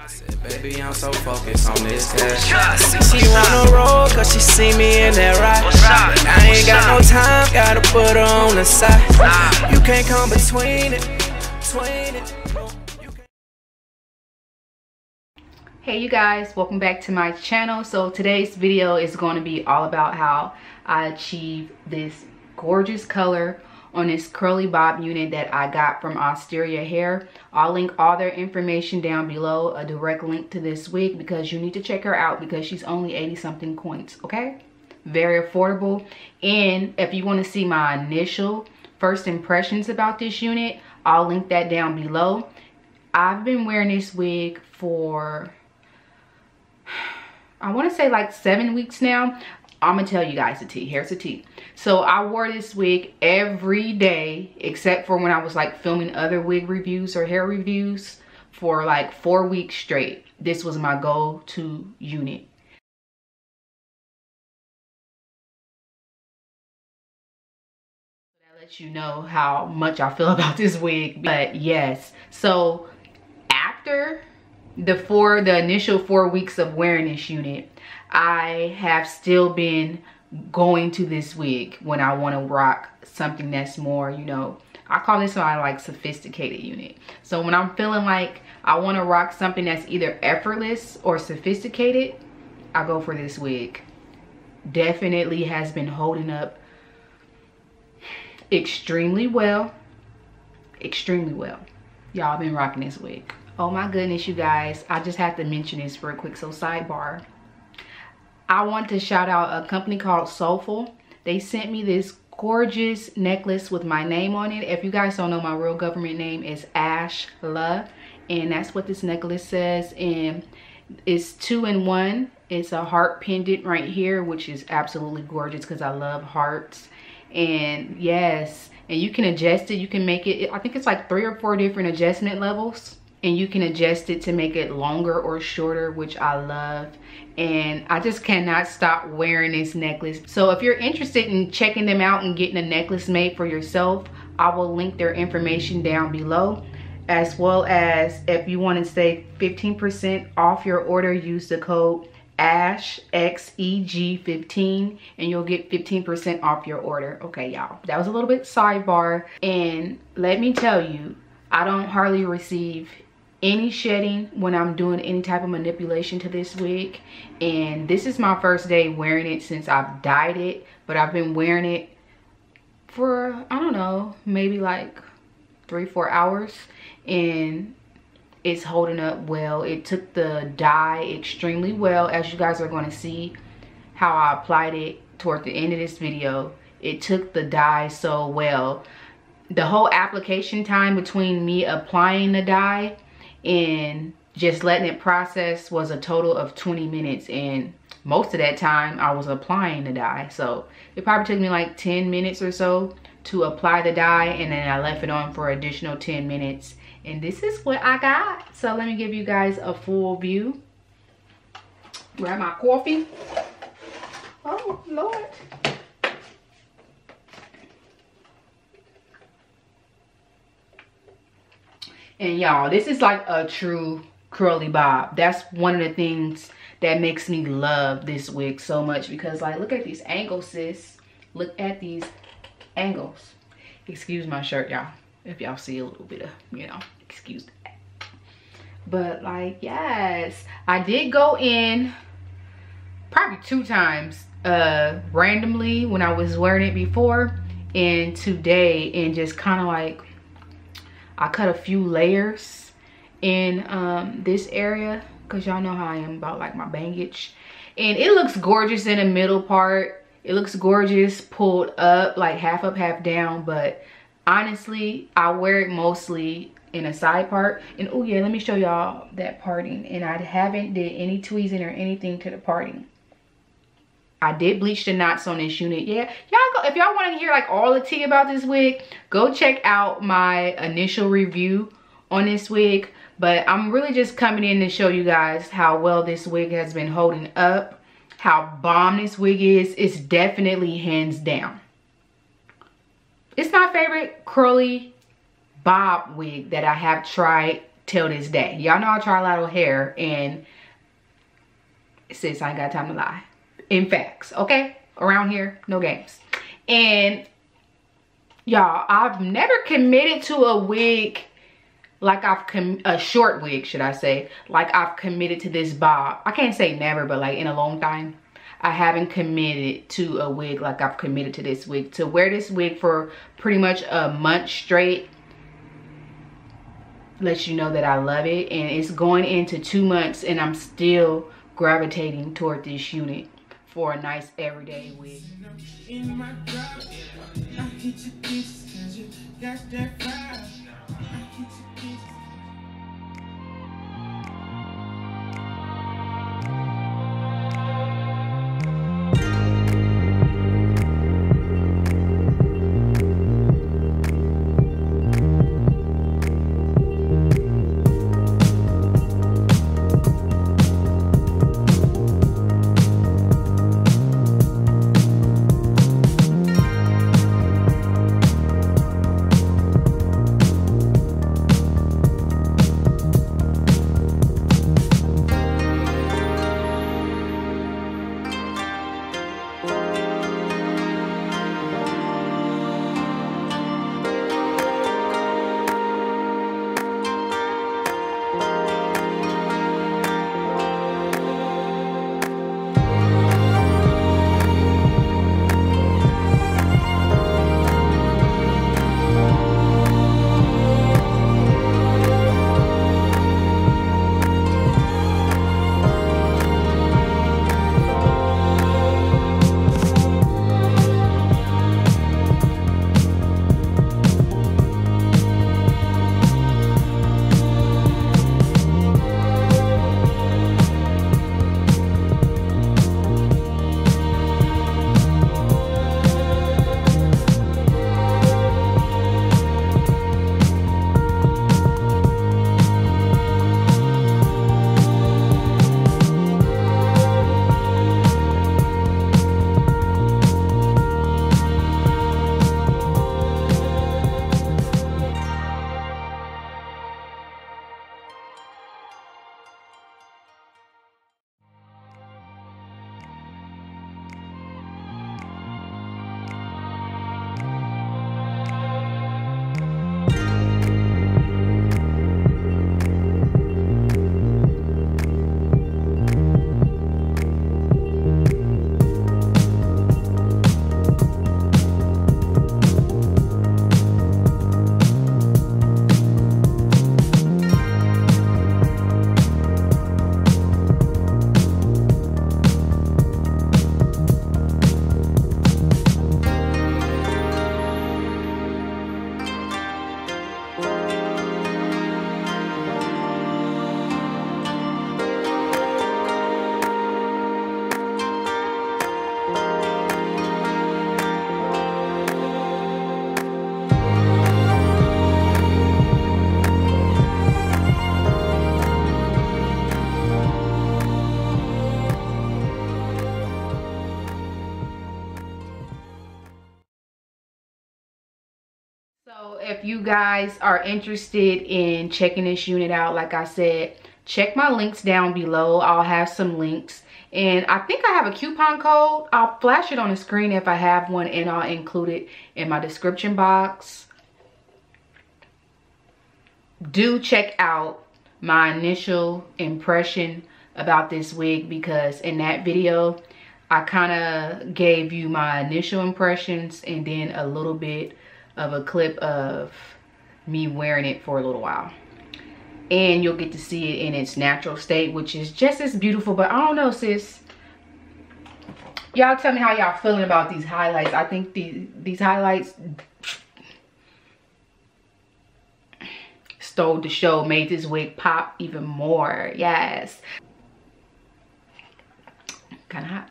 Said, baby, I'm so focused on this cash. She wanna roll cause she see me in that ride. But I ain't got no time, gotta put her on the side. You can't come between it. Hey you guys, welcome back to my channel. So today's video is going to be all about how I achieved this gorgeous color on this curly bob unit that I got from Asteria Hair. I'll link all their information down below, a direct link to this wig, because you need to check her out because she's only 80 something coins, okay? Very affordable. And if you want to see my initial first impressions about this unit, I'll link that down below. I've been wearing this wig for, I want to say like 7 weeks now. I'm gonna tell you guys the tea. Here's the tea. So I wore this wig every day except for when I was like filming other wig reviews or hair reviews for like 4 weeks straight. This was my go-to unit. That lets you know how much I feel about this wig. But yes, so after the initial 4 weeks of wearing this unit, I have still been going to this wig when I want to rock something that's more, you know, I call this my like sophisticated unit. So when I'm feeling like I want to rock something that's either effortless or sophisticated, I go for this wig. Definitely has been holding up extremely well. Extremely well. Y'all been rocking this wig. Oh my goodness, you guys, I just have to mention this real quick. So sidebar, I want to shout out a company called SOUFEEL. They sent me this gorgeous necklace with my name on it. If you guys don't know, my real government name is Ashla, and that's what this necklace says. And it's 2-in-1. It's a heart pendant right here, which is absolutely gorgeous because I love hearts. And yes, and you can adjust it. You can make it, I think it's like 3 or 4 different adjustment levels. And you can adjust it to make it longer or shorter, which I love. And I just cannot stop wearing this necklace. So if you're interested in checking them out and getting a necklace made for yourself, I will link their information down below. As well as if you want to save 15% off your order, use the code ASHXEG15 and you'll get 15% off your order. Okay, y'all, that was a little bit sidebar. And let me tell you, I don't hardly receive any shedding when I'm doing any type of manipulation to this wig. And this is my first day wearing it since I've dyed it, but I've been wearing it for, I don't know, maybe like 3-4 hours, and it's holding up well. It took the dye extremely well, as you guys are going to see how I applied it toward the end of this video. It took the dye so well. The whole application time between me applying the dye and just letting it process was a total of 20 minutes, and most of that time I was applying the dye. So it probably took me like 10 minutes or so to apply the dye, and then I left it on for additional 10 minutes, and this is what I got. So let me give you guys a full view. Grab my coffee. Oh Lord. And y'all, this is like a true curly bob. That's one of the things that makes me love this wig so much, because like, look at these angles, sis. Look at these angles. Excuse my shirt, y'all, if y'all see a little bit of, you know, excuse that. But like, yes, I did go in probably 2 times randomly when I was wearing it before and today, and just kind of like, I cut a few layers in this area, because y'all know how I am about like my bangage. And it looks gorgeous in the middle part. It looks gorgeous pulled up, like half up, half down. But honestly, I wear it mostly in a side part. And oh yeah, let me show y'all that parting. And I haven't did any tweezing or anything to the parting. I did bleach the knots on this unit. Yeah, y'all go, if y'all want to hear like all the tea about this wig, go check out my initial review on this wig. But I'm really just coming in to show you guys how well this wig has been holding up, how bomb this wig is. It's definitely hands down. It's my favorite curly bob wig that I have tried till this day. Y'all know I try a lot of hair, and sis, I ain't got time to lie. In facts, okay? Around here, no games. And y'all, I've never committed to a wig like a short wig, should I say, like I've committed to this bob. I can't say never, but like in a long time, I haven't committed to a wig like I've committed to this wig. To wear this wig for pretty much a month straight lets you know that I love it. And it's going into 2 months, and I'm still gravitating toward this unit for a nice everyday wig. In my drop, I hit your pieces 'cause you got that vibe. I hit your pieces. So if you guys are interested in checking this unit out, like I said, check my links down below. I'll have some links, and I think I have a coupon code. I'll flash it on the screen if I have one, and I'll include it in my description box. Do check out my initial impression about this wig, because in that video I kind of gave you my initial impressions and then a little bit of a clip of me wearing it for a little while, and you'll get to see it in its natural state, which is just as beautiful. But I don't know, sis, y'all tell me how y'all feeling about these highlights. I think these highlights stole the show, made this wig pop even more. Yes, kind of hot.